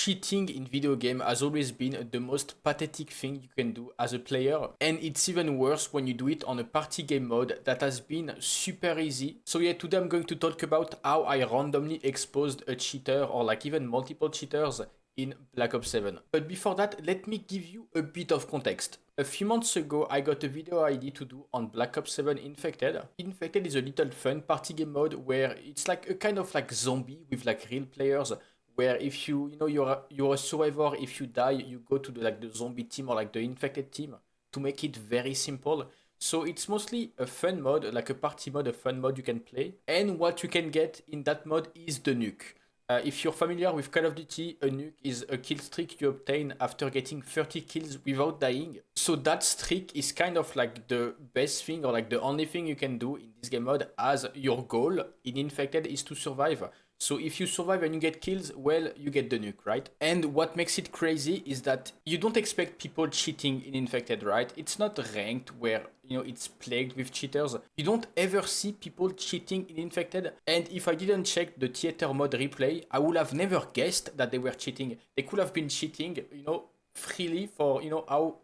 cheating in video game has always been the most pathetic thing you can do as a player, and it's even worse when you do it on a party game mode that has been super easy. So yeah, today I'm going to talk about how I randomly exposed a cheater or like even multiple cheaters in Black Ops 7. But before that, let me give you a bit of context. A few months ago, I got a video idea to do on Black Ops 7 Infected. Infected is a little fun party game mode where it's like a kind of like zombie with like real players, where if you're a survivor, if you die, you go to the zombie team or like the infected team, to make it very simple. So it's mostly a fun mode, like a party mode, a fun mode you can play. And what you can get in that mode is the nuke. If you're familiar with Call of Duty, a nuke is a kill streak you obtain after getting 30 kills without dying. So that streak is kind of like the best thing or like the only thing you can do in this game mode, as your goal in Infected is to survive. So if you survive and you get kills, well, you get the nuke, right? And what makes it crazy is that you don't expect people cheating in Infected, right? It's not ranked where, it's plagued with cheaters. You don't ever see people cheating in Infected. And if I didn't check the theater mode replay, I would have never guessed that they were cheating. They could have been cheating, freely for,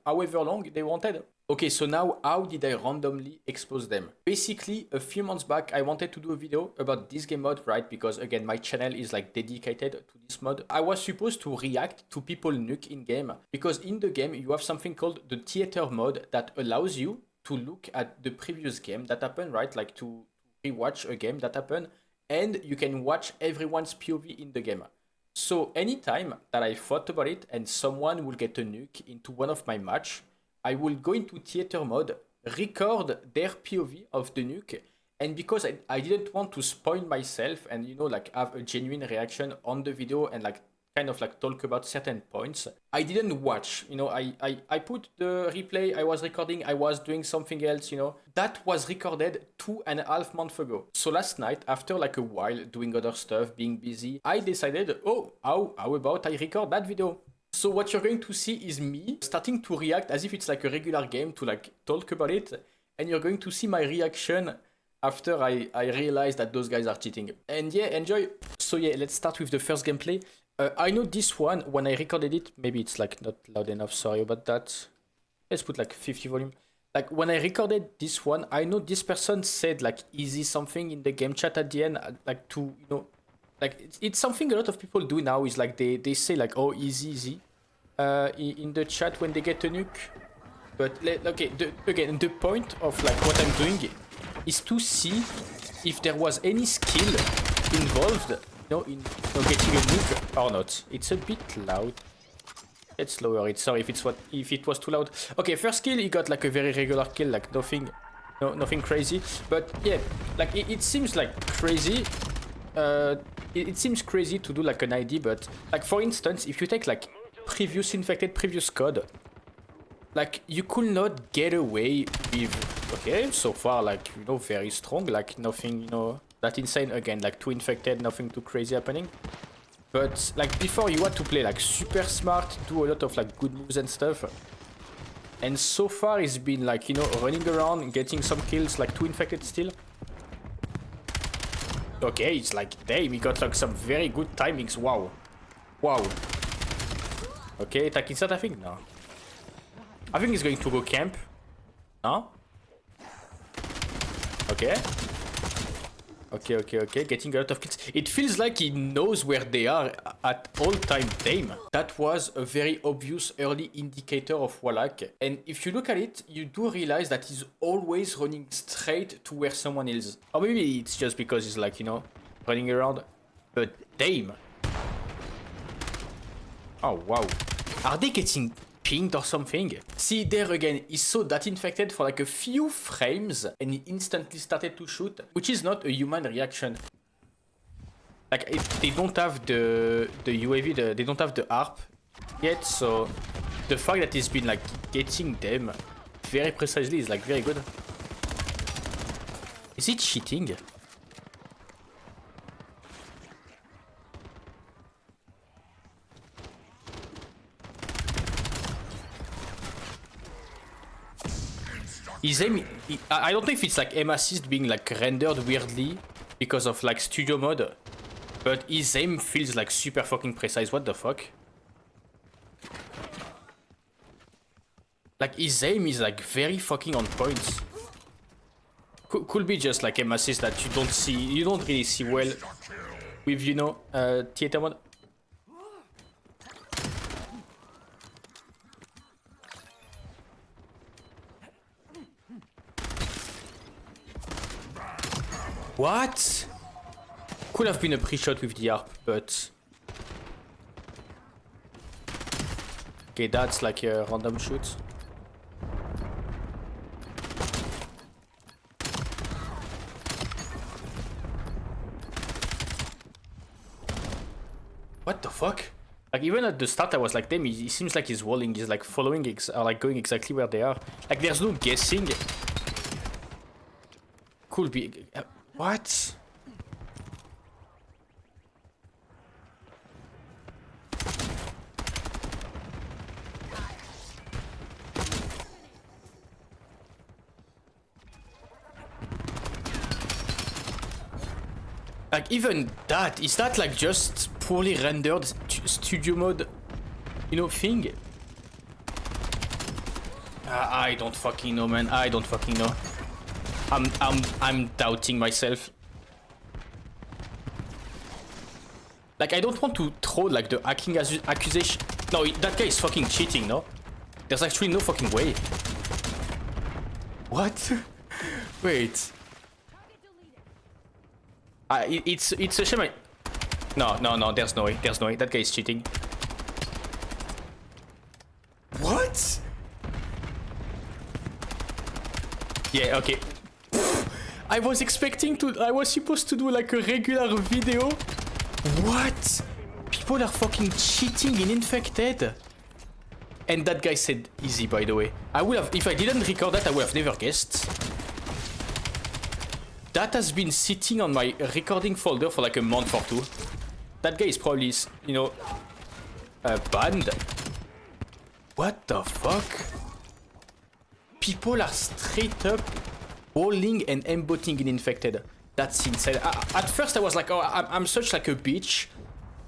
however long they wanted. Okay, so now how did I randomly expose them? Basically, a few months back, I wanted to do a video about this game mode, right? Because again, my channel is like dedicated to this mode. I was supposed to react to people nuke in game, because in the game, you have something called the theater mode that allows you to look at the previous game that happened, right? Like to rewatch a game that happened, and you can watch everyone's POV in the game. So anytime that I thought about it and someone will get a nuke into one of my match, I will go into theater mode, record their POV of the nuke, and because I didn't want to spoil myself and have a genuine reaction on the video and kind of talk about certain points, I didn't watch. I put the replay I was recording, I was doing something else, that was recorded 2.5 months ago. So last night, after a while doing other stuff, being busy, I decided, how about I record that video? So what you're going to see is me starting to react as if it's like a regular game, to talk about it, and you're going to see my reaction after I realize that those guys are cheating. And yeah, enjoy. So yeah, let's start with the first gameplay. I know this one, when I recorded it, maybe it's not loud enough, sorry about that. Let's put 50 volume. When I recorded this one, I know this person said easy something in the game chat at the end, it's something a lot of people do now, is they say oh, easy in the chat when they get a nuke. But okay, the point of what I'm doing is to see if there was any skill involved, in getting a nuke or not. It's a bit loud. Let's lower it. Sorry if it was too loud. Okay, first kill, he got a very regular kill, nothing crazy. But yeah, it seems crazy. It seems crazy to do an ID, but for instance, if you take previous infected, previous code, you could not get away with, okay, so far very strong, nothing that insane. Again, 2 infected, nothing too crazy happening. But before, you had to play super smart, do a lot of good moves and stuff. And so far it's been running around, getting some kills, 2 infected still. Okay, it's damn, he got some very good timings. Wow. Okay, attack insert, I think? No. I think he's going to go camp. No? Okay. Okay. Getting a lot of kills. It feels like he knows where they are at all time. Damn. That was a very obvious early indicator of wallhack. And if you look at it, you do realize that he's always running straight to where someone is. Or maybe it's just because he's running around. But damn. Oh, wow. Are they getting pinged or something? See, there again, he saw that infected for a few frames and he instantly started to shoot, which is not a human reaction. They don't have the UAV, they don't have the ARP yet, so the fact that he's been getting them very precisely is very good. Is he cheating? His aim, I don't know if it's aim assist being rendered weirdly because of studio mode, but his aim feels super fucking precise. What the fuck? Like, his aim is like very fucking on point. Could be just like aim assist that you don't see, you don't really see well with, you know, theater mode. What? Could have been a pre-shot with the ARP, but... Okay, that's like a random shoot. What the fuck? Like, even at the start I was like, damn, he seems like he's walling, he's like following, like going exactly where they are. Like, there's no guessing. Could be... what? Like, even that, is that like just poorly rendered studio mode, you know, thing? I don't fucking know, man. I don't fucking know. I'm doubting myself. Like, I don't want to throw like the hacking accusation. No, that guy is fucking cheating, no? There's actually no fucking way. What? Wait. It's a shame. No, there's no way. There's no way. That guy is cheating. What? Yeah, okay. I was supposed to do like a regular video. What? People are fucking cheating in Infected. And that guy said easy, by the way. I would have, if I didn't record that, I would have never guessed. That has been sitting on my recording folder for like a month or two. That guy is probably, you know, banned. What the fuck? People are straight up walling and aimbotting in Infected. That's insane. At first I was like, oh, I'm such like a bitch.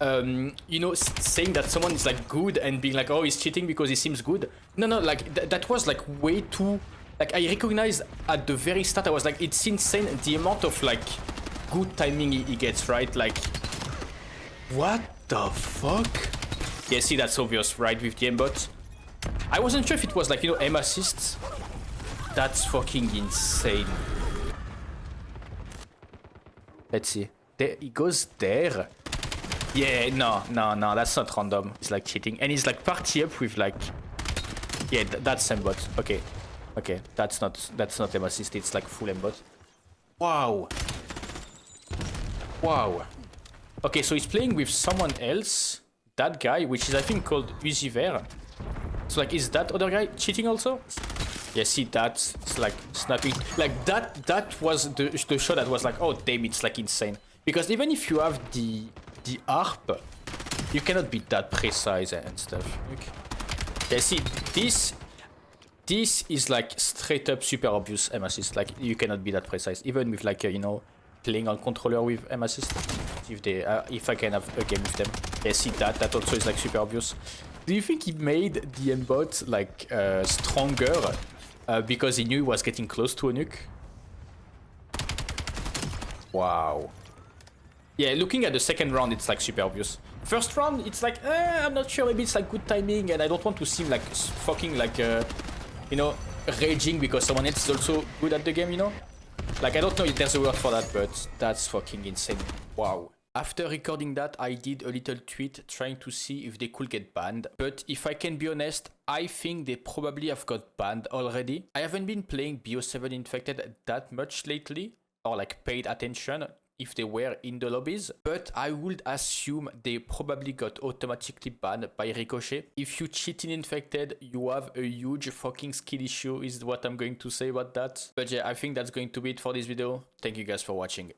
You know, saying that someone is like good and being like, oh, he's cheating because he seems good. No, like that was like way too... Like, I recognized at the very start, I was like, it's insane the amount of, like, good timing he gets, right? Like, what the fuck? Yeah, see, that's obvious, right, with the aimbot. I wasn't sure if it was, like, you know, aim assists. That's fucking insane. Let's see. There, he goes there. Yeah, no, that's not random. It's, like, cheating. And he's, like, party up with, like... Yeah, that's aimbot. Okay. Okay, that's not aim assist, it's like full aimbot. Wow. Wow. Okay, so he's playing with someone else. That guy, which is I think called Uziver. So like, is that other guy cheating also? Yeah, see that? It's like snapping. Like that was the shot that was like, oh damn, it's like insane. Because even if you have the ARP, you cannot be that precise and stuff. Okay. Yeah, see, this is like straight up super obvious aim assist. Like, you cannot be that precise, even with like you know, playing on controller with aim assist. If I can have a game with them. Yeah, see that also is like super obvious. Do you think he made the aimbot like stronger because he knew he was getting close to a nuke? Wow. Yeah, looking at the second round, it's like super obvious. First round, it's like, I'm not sure, maybe it's like good timing, and I don't want to seem like fucking like you know, raging because someone else is also good at the game, you know? Like, I don't know if there's a word for that, but that's fucking insane. Wow. After recording that, I did a little tweet trying to see if they could get banned. But if I can be honest, I think they probably have got banned already. I haven't been playing BO7 Infected that much lately, or like paid attention if they were in the lobbies, but I would assume they probably got automatically banned by Ricochet. If you cheat in Infected, you have a huge fucking skill issue, is what I'm going to say about that. But yeah, I think that's going to be it for this video. Thank you guys for watching.